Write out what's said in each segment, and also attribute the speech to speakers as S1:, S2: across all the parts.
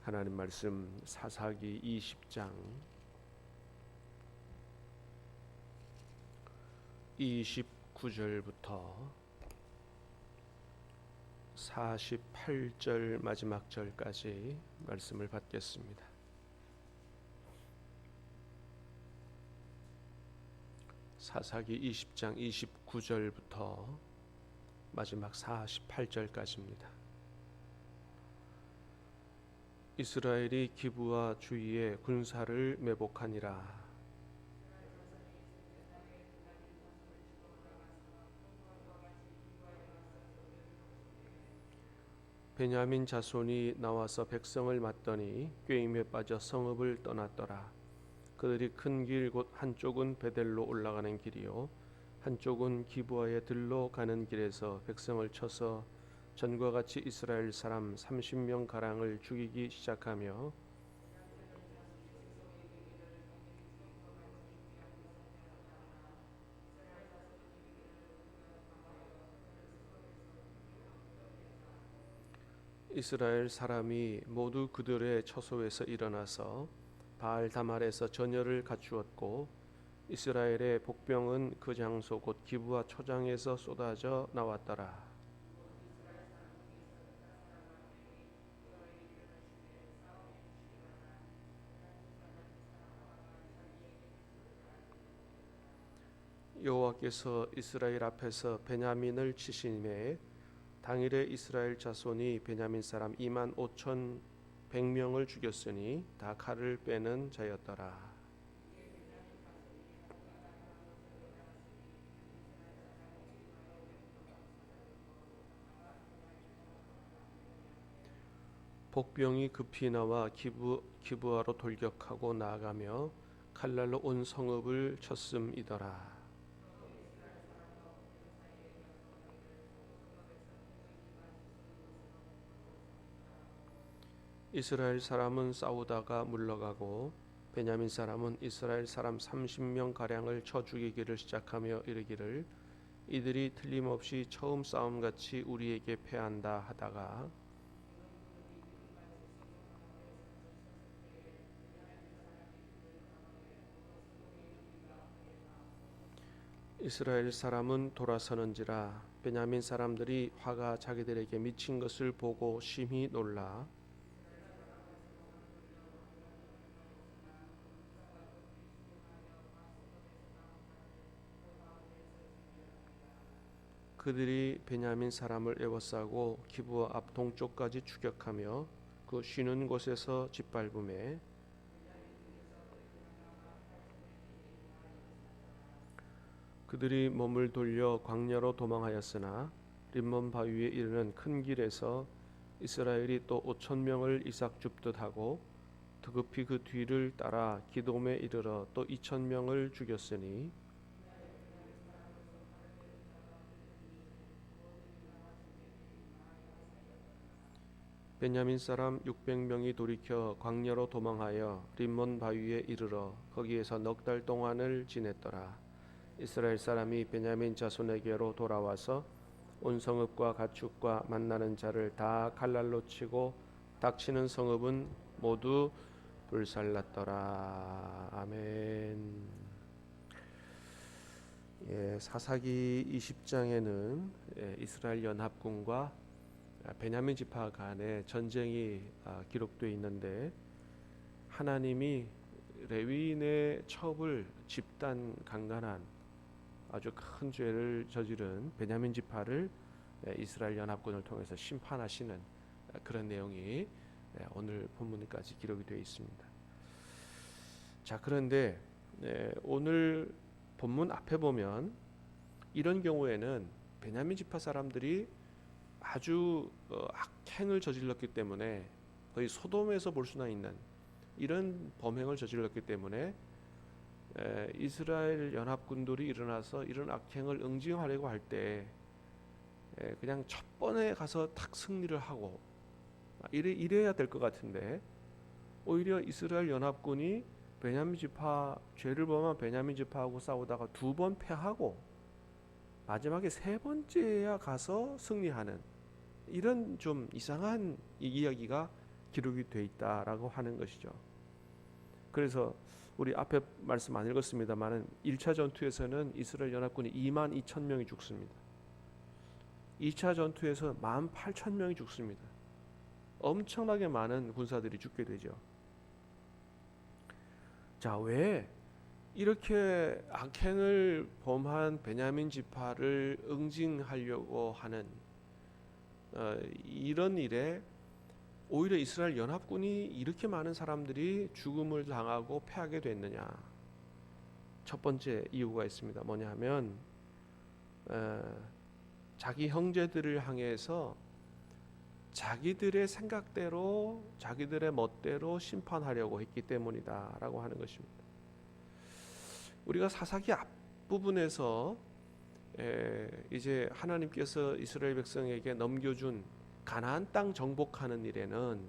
S1: 하나님 말씀 사사기 20장 29절부터 48절 마지막 절까지 말씀을 받겠습니다. 사사기 20장 29절부터 마지막 48절까지입니다. 이스라엘이 기브와 주위에 군사를 매복하니라. 베냐민 자손이 나와서 백성을 맞더니 꾀임에 빠져 성읍을 떠났더라. 그들이 큰 길 곧 한쪽은 베델로 올라가는 길이요 한쪽은 기브아에 들로 가는 길에서 백성을 쳐서 전과 같이 이스라엘 사람 30명 가량을 죽이기 시작하며 이스라엘 사람이 모두 그들의 처소에서 일어나서 바알 다말에서 전열을 갖추었고 이스라엘의 복병은 그 장소 곧 기브아 초장에서 쏟아져 나왔더라. 여호와께서 이스라엘 앞에서 베냐민을 치심에 당일에 이스라엘 자손이 베냐민 사람 2만 5천 100명을 죽였으니 다 칼을 빼는 자였더라. 복병이 급히 나와 기브아로 돌격하고 나아가며 칼날로 온 성읍을 쳤음이더라. 이스라엘 사람은 싸우다가 물러가고 베냐민 사람은 이스라엘 사람 30명 가량을 쳐 죽이기를 시작하며 이르기를 이들이 틀림없이 처음 싸움같이 우리에게 패한다 하다가 이스라엘 사람은 돌아서는지라 베냐민 사람들이 화가 자기들에게 미친 것을 보고 심히 놀라 그들이 베냐민 사람을 에워싸고 기브아 앞 동쪽까지 추격하며 그 쉬는 곳에서 짓밟음에 그들이 몸을 돌려 광야로 도망하였으나 림몬 바위에 이르는 큰 길에서 이스라엘이 또 5천 명을 이삭 줍듯 하고 드급히 그 뒤를 따라 기돔에 이르러 또 2천 명을 죽였으니 베냐민 사람 600명이 돌이켜 광야로 도망하여 림몬 바위에 이르러 거기에서 넉 달 동안을 지냈더라. 이스라엘 사람이 베냐민 자손에게로 돌아와서 온 성읍과 가축과 만나는 자를 다 칼날로 치고 닥치는 성읍은 모두 불살랐더라. 아멘. 사사기 20장에는 이스라엘 연합군과 베냐민 지파 간의 전쟁이 기록되어 있는데 하나님이 레위인의 첩을 집단 강간한 아주 큰 죄를 저지른 베냐민 지파를 이스라엘 연합군을 통해서 심판하시는 그런 내용이 오늘 본문까지 기록이 되어 있습니다. 자, 그런데 오늘 본문 앞에 보면 이런 경우에는 베냐민 지파 사람들이 아주 악행을 저질렀기 때문에 거의 소돔에서 볼 수나 있는 이런 범행을 저질렀기 때문에 이스라엘 연합군들이 일어나서 이런 악행을 응징하려고 할 때 그냥 첫 번에 가서 탁 승리를 하고 이래야 될 것 같은데 오히려 이스라엘 연합군이 베냐민 지파 죄를 범한 베냐민 지파하고 싸우다가 2번 패하고 마지막에 3번째야 가서 승리하는 이런 좀 이상한 이야기가 기록이 돼 있다라고 하는 것이죠. 그래서 우리 앞에 말씀 안 읽었습니다만은 1차 전투에서는 이스라엘 연합군이 22,000명이 죽습니다. 2차 전투에서 18,000명이 죽습니다. 엄청나게 많은 군사들이 죽게 되죠. 자, 왜 이렇게 악행을 범한 베냐민 지파를 응징하려고 하는 이런 일에 오히려 이스라엘 연합군이 이렇게 많은 사람들이 죽음을 당하고 패하게 됐느냐? 첫 번째 이유가 있습니다. 뭐냐 하면 자기 형제들을 향해서 자기들의 생각대로 자기들의 멋대로 심판하려고 했기 때문이다라고 하는 것입니다. 우리가 사사기 앞부분에서 이제 하나님께서 이스라엘 백성에게 넘겨준 가나안 땅 정복하는 일에는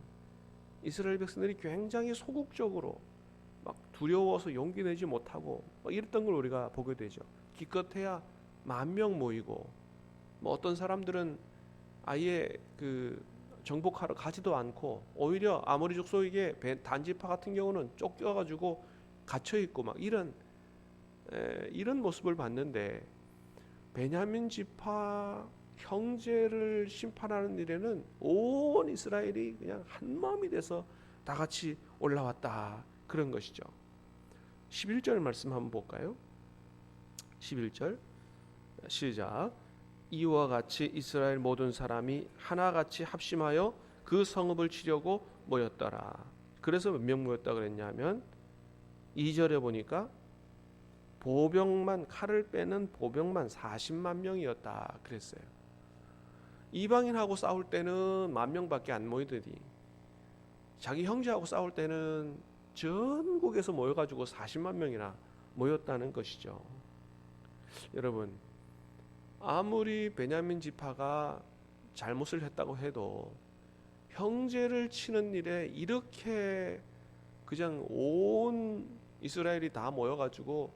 S1: 이스라엘 백성들이 굉장히 소극적으로 막 두려워서 용기 내지 못하고 이랬던 걸 우리가 보게 되죠. 기껏해야 10,000명 모이고 어떤 사람들은 아예 그 정복하러 가지도 않고 오히려 아모리 족속에게 단지파 같은 경우는 쫓겨가지고 갇혀 있고 막 이런 모습을 봤는데 베냐민 지파 형제를 심판하는 일에는 온 이스라엘이 그냥 한 마음이 돼서 다 같이 올라왔다 그런 것이죠. 11절 말씀 한번 볼까요? 11절 시작. 이와 같이 이스라엘 모든 사람이 하나같이 합심하여 그 성읍을 치려고 모였더라. 그래서 몇 명 모였다 그랬냐면 2절에 보니까 보병만 칼을 빼는 보병만 40만 명이었다 그랬어요. 이방인하고 싸울 때는 10,000명밖에 안 모이더니 자기 형제하고 싸울 때는 전국에서 모여가지고 40만 명이나 모였다는 것이죠. 여러분, 아무리 베냐민 지파가 잘못을 했다고 해도 형제를 치는 일에 이렇게 그냥 온 이스라엘이 다 모여가지고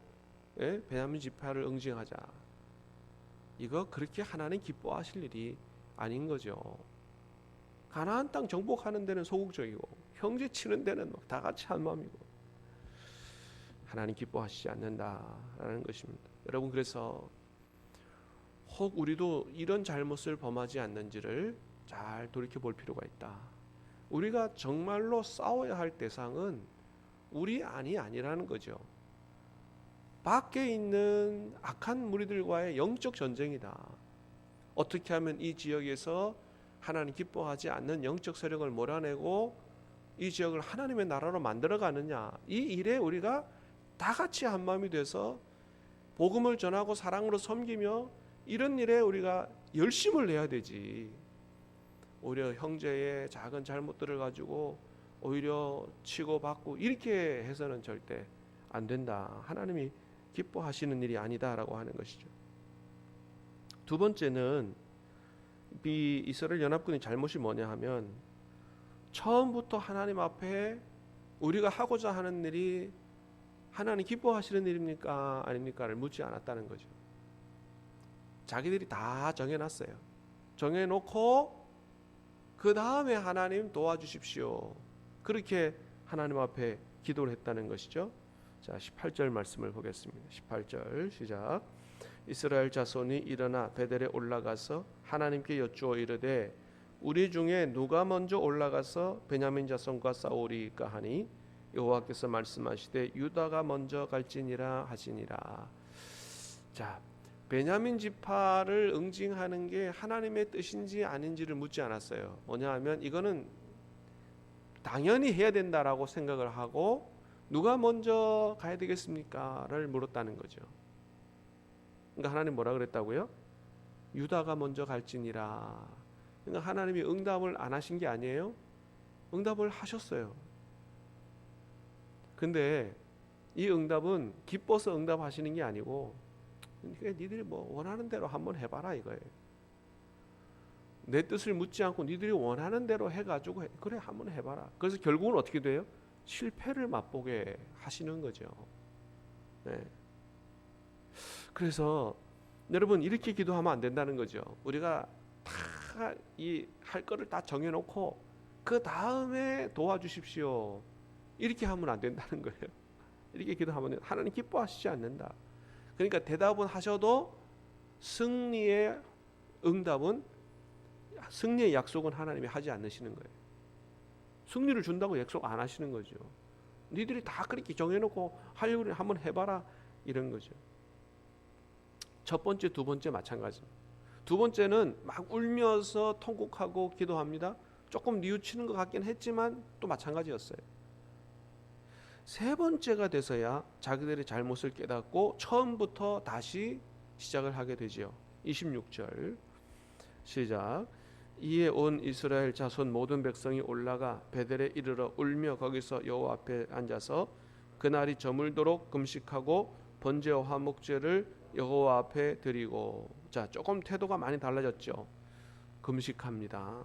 S1: 베냐민 지파를 응징하자, 이거 그렇게 하나님 기뻐하실 일이 아닌 거죠. 가나안 땅 정복하는 데는 소극적이고 형제 치는 데는 다 같이 한 마음이고 하나님 기뻐하시지 않는다라는 것입니다. 여러분, 그래서 혹 우리도 이런 잘못을 범하지 않는지를 잘 돌이켜 볼 필요가 있다. 우리가 정말로 싸워야 할 대상은 우리 아니라는 거죠. 밖에 있는 악한 무리들과의 영적 전쟁이다. 어떻게 하면 이 지역에서 하나님 기뻐하지 않는 영적 세력을 몰아내고 이 지역을 하나님의 나라로 만들어 가느냐, 이 일에 우리가 다 같이 한 마음이 돼서 복음을 전하고 사랑으로 섬기며 이런 일에 우리가 열심을 내야 되지, 오히려 형제의 작은 잘못들을 가지고 오히려 치고받고 이렇게 해서는 절대 안 된다. 하나님이 기뻐하시는 일이 아니다라고 하는 것이죠. 두 번째는 이 이스라엘 연합군의 잘못이 뭐냐 하면 처음부터 하나님 앞에 우리가 하고자 하는 일이 하나님 기뻐하시는 일입니까 아닙니까를 묻지 않았다는 거죠. 자기들이 다 정해놨어요. 정해놓고 그 다음에 하나님 도와주십시오, 그렇게 하나님 앞에 기도를 했다는 것이죠. 자, 18절 말씀을 보겠습니다. 18절 시작. 이스라엘 자손이 일어나 베델에 올라가서 하나님께 여쭈어 이르되 우리 중에 누가 먼저 올라가서 베냐민 자손과 싸우리까 하니 여호와께서 말씀하시되 유다가 먼저 갈지니라 하시니라. 자, 베냐민 지파를 응징하는 게 하나님의 뜻인지 아닌지를 묻지 않았어요. 뭐냐 하면 이거는 당연히 해야 된다라고 생각을 하고 누가 먼저 가야 되겠습니까?를 물었다는 거죠. 그러니까 하나님 뭐라 그랬다고요? 유다가 먼저 갈지니라. 그러니까 하나님이 응답을 안 하신 게 아니에요. 응답을 하셨어요. 근데 이 응답은 기뻐서 응답하시는 게 아니고 그러니까 니들이 뭐 원하는 대로 한번 해봐라 이거예요. 내 뜻을 묻지 않고 니들이 원하는 대로 해가지고 그래 한번 해봐라. 그래서 결국은 어떻게 돼요? 실패를 맛보게 하시는 거죠. 네. 그래서 여러분 이렇게 기도하면 안 된다는 거죠. 우리가 다 이 할 거를 다 정해놓고 그 다음에 도와주십시오. 이렇게 하면 안 된다는 거예요. 이렇게 기도하면 하나님 기뻐하시지 않는다. 그러니까 대답은 하셔도 승리의 응답은, 승리의 약속은 하나님이 하지 않으시는 거예요. 승리를 준다고 약속 안 하시는 거죠. 니들이 다 그렇게 정해놓고 하려고 한번 해봐라 이런 거죠. 첫 번째, 두 번째 마찬가지입니다. 두 번째는 막 울면서 통곡하고 기도합니다. 조금 뉘우치는 것 같긴 했지만 또 마찬가지였어요. 세 번째가 돼서야 자기들의 잘못을 깨닫고 처음부터 다시 시작을 하게 되지요. 26절 시작. 이에 온 이스라엘 자손 모든 백성이 올라가 베델에 이르러 울며 거기서 여호와 앞에 앉아서 그날이 저물도록 금식하고 번제와 화목제를 여호와 앞에 드리고. 자, 조금 태도가 많이 달라졌죠. 금식합니다.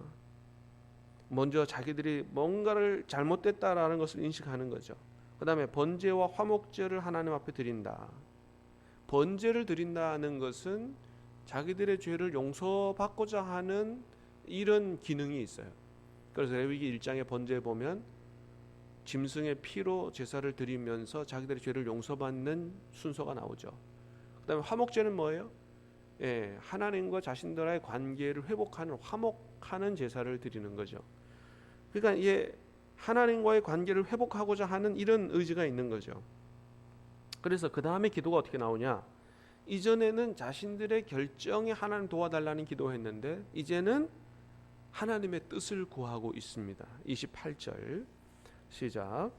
S1: 먼저 자기들이 뭔가를 잘못됐다라는 것을 인식하는 거죠. 그 다음에 번제와 화목제를 하나님 앞에 드린다. 번제를 드린다는 것은 자기들의 죄를 용서받고자 하는 이런 기능이 있어요. 그래서 레위기 1장의 번제에 보면 짐승의 피로 제사를 드리면서 자기들의 죄를 용서받는 순서가 나오죠. 그 다음에 화목제는 뭐예요? 하나님과 자신들의 관계를 회복하는, 화목하는 제사를 드리는 거죠. 그러니까 하나님과의 관계를 회복하고자 하는 이런 의지가 있는 거죠. 그래서 그 다음에 기도가 어떻게 나오냐? 이전에는 자신들의 결정에 하나님 도와달라는 기도했는데 이제는 하나님의 뜻을 구하고 있습니다. 28절 시작.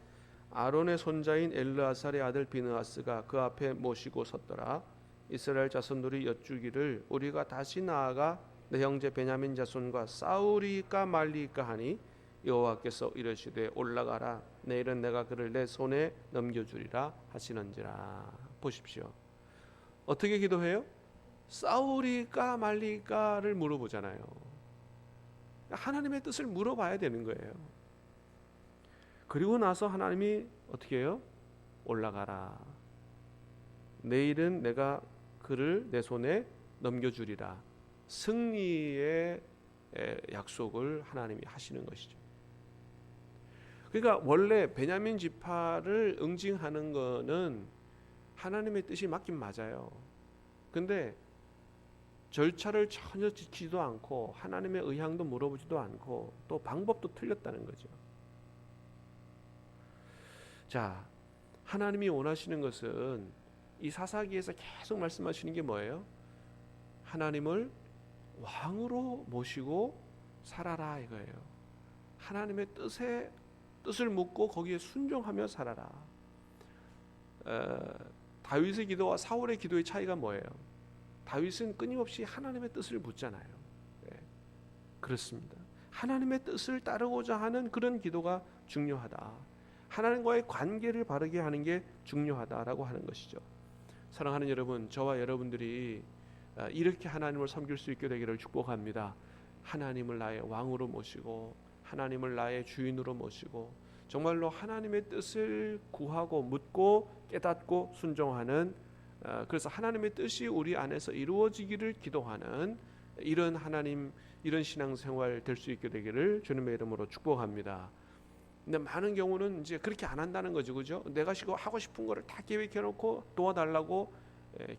S1: 아론의 손자인 엘르아살의 아들 비느하스가 그 앞에 모시고 섰더라. 이스라엘 자손들이 여쭈기를 우리가 다시 나아가 내 형제 베냐민 자손과 싸우리까 말리까 하니 여호와께서 이르시되 올라가라. 내일은 내가 그를 내 손에 넘겨주리라 하시는지라. 보십시오. 어떻게 기도해요? 싸우리까 말리까를 물어보잖아요. 하나님의 뜻을 물어봐야 되는 거예요. 그리고 나서 하나님이 어떻게 해요? 올라가라. 내일은 내가 그를 내 손에 넘겨주리라. 승리의 약속을 하나님이 하시는 것이죠. 그러니까 원래 베냐민 지파를 응징하는 거는 하나님의 뜻이 맞긴 맞아요. 근데 절차를 전혀 지키지도 않고 하나님의 의향도 물어보지도 않고 또 방법도 틀렸다는 거죠. 자, 하나님이 원하시는 것은 이 사사기에서 계속 말씀하시는 게 뭐예요? 하나님을 왕으로 모시고 살아라 이거예요. 하나님의 뜻을 묻고 거기에 순종하며 살아라. 다윗의 기도와 사울의 기도의 차이가 뭐예요? 다윗은 끊임없이 하나님의 뜻을 묻잖아요. 그렇습니다. 하나님의 뜻을 따르고자 하는 그런 기도가 중요하다. 하나님과의 관계를 바르게 하는 게 중요하다라고 하는 것이죠. 사랑하는 여러분, 저와 여러분들이 이렇게 하나님을 섬길 수 있게 되기를 축복합니다. 하나님을 나의 왕으로 모시고 하나님을 나의 주인으로 모시고 정말로 하나님의 뜻을 구하고 묻고 깨닫고 순종하는, 그래서 하나님의 뜻이 우리 안에서 이루어지기를 기도하는 이런 이런 신앙생활 될 수 있게 되기를 주님의 이름으로 축복합니다. 근데 많은 경우는 이제 그렇게 안 한다는 거죠, 그죠? 내가 하고 싶은 거를 다 계획해놓고 도와달라고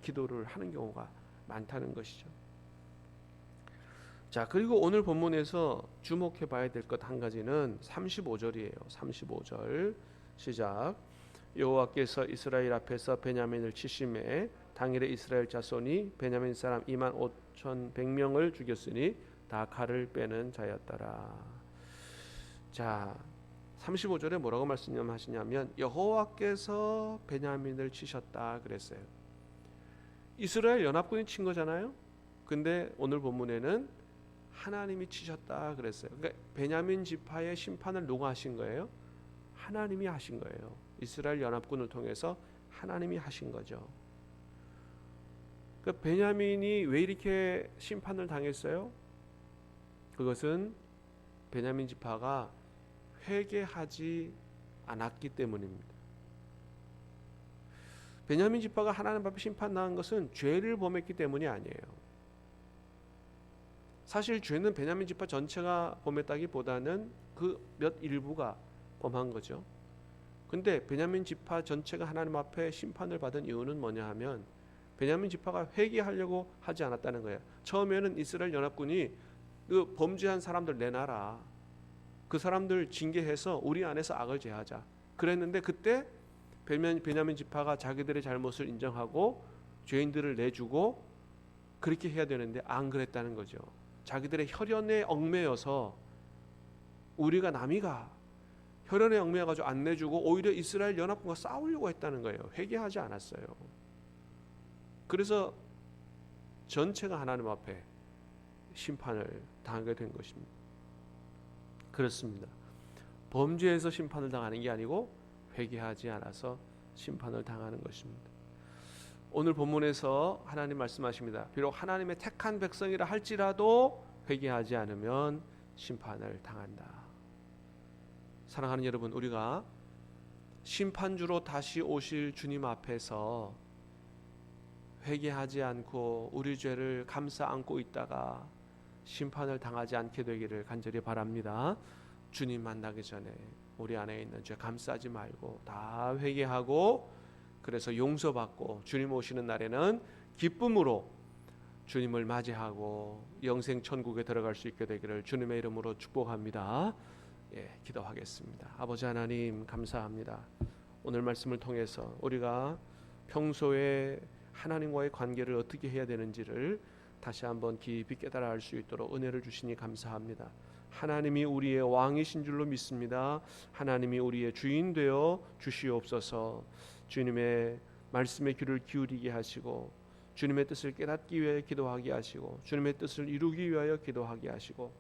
S1: 기도를 하는 경우가 많다는 것이죠. 자, 그리고 오늘 본문에서 주목해봐야 될 것 한 가지는 35절이에요. 35절 시작. 여호와께서 이스라엘 앞에서 베냐민을 치심해 당일에 이스라엘 자손이 베냐민 사람 25,100명을 죽였으니 다 칼을 빼는 자였더라. 자, 35절에 뭐라고 말씀하시냐면 여호와께서 베냐민을 치셨다 그랬어요. 이스라엘 연합군이 친 거잖아요. 근데 오늘 본문에는 하나님이 치셨다 그랬어요. 그러니까 베냐민 지파의 심판을 누가 하신 거예요? 하나님이 하신 거예요. 이스라엘 연합군을 통해서 하나님이 하신 거죠. 그러니까 베냐민이 왜 이렇게 심판을 당했어요? 그것은 베냐민 지파가 회개하지 않았기 때문입니다. 베냐민 지파가 하나님 앞에 심판당한 것은 죄를 범했기 때문이 아니에요. 사실 죄는 베냐민 지파 전체가 범했다기보다는 그 몇 일부가 범한 거죠. 근데 베냐민 지파 전체가 하나님 앞에 심판을 받은 이유는 뭐냐 하면 베냐민 지파가 회개하려고 하지 않았다는 거예요. 처음에는 이스라엘 연합군이 그 범죄한 사람들 내놔라, 그 사람들 징계해서 우리 안에서 악을 제하자 그랬는데, 그때 베냐민 지파가 자기들의 잘못을 인정하고 죄인들을 내주고 그렇게 해야 되는데 안 그랬다는 거죠. 자기들의 혈연에 얽매여서 우리가 남이가 혈연에 얽매여가지고 안 내주고 오히려 이스라엘 연합군과 싸우려고 했다는 거예요. 회개하지 않았어요. 그래서 전체가 하나님 앞에 심판을 당하게 된 것입니다. 그렇습니다. 범죄에서 심판을 당하는 게 아니고 회개하지 않아서 심판을 당하는 것입니다. 오늘 본문에서 하나님 말씀하십니다. 비록 하나님의 택한 백성이라 할지라도 회개하지 않으면 심판을 당한다. 사랑하는 여러분, 우리가 심판주로 다시 오실 주님 앞에서 회개하지 않고 우리 죄를 감싸 안고 있다가 심판을 당하지 않게 되기를 간절히 바랍니다. 주님 만나기 전에 우리 안에 있는 죄 감싸지 말고 다 회개하고, 그래서 용서받고 주님 오시는 날에는 기쁨으로 주님을 맞이하고 영생 천국에 들어갈 수 있게 되기를 주님의 이름으로 축복합니다. 기도하겠습니다. 아버지 하나님, 감사합니다. 오늘 말씀을 통해서 우리가 평소에 하나님과의 관계를 어떻게 해야 되는지를 다시 한번 깊이 깨달아 알 수 있도록 은혜를 주시니 감사합니다. 하나님이 우리의 왕이신 줄로 믿습니다. 하나님이 우리의 주인 되어 주시옵소서. 주님의 말씀에 귀를 기울이게 하시고 주님의 뜻을 깨닫기 위하여 기도하게 하시고 주님의 뜻을 이루기 위하여 기도하게 하시고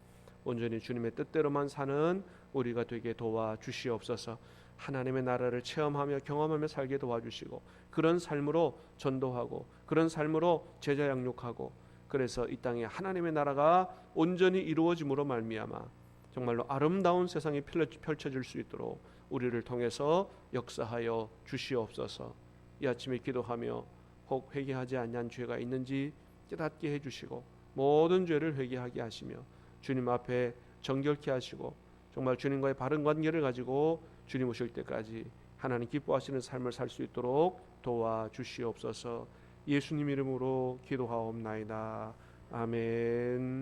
S1: 온전히 주님의 뜻대로만 사는 우리가 되게 도와주시옵소서. 하나님의 나라를 체험하며 경험하며 살게 도와주시고 그런 삶으로 전도하고 그런 삶으로 제자 양육하고, 그래서 이 땅에 하나님의 나라가 온전히 이루어짐으로 말미암아 정말로 아름다운 세상이 펼쳐질 수 있도록 우리를 통해서 역사하여 주시옵소서. 이 아침에 기도하며 혹 회개하지 아니한 죄가 있는지 깨닫게 해주시고 모든 죄를 회개하게 하시며 주님 앞에 정결케 하시고 정말 주님과의 바른 관계를 가지고 주님 오실 때까지 하나님 기뻐하시는 삶을 살 수 있도록 도와주시옵소서. 예수님 이름으로 기도하옵나이다. 아멘.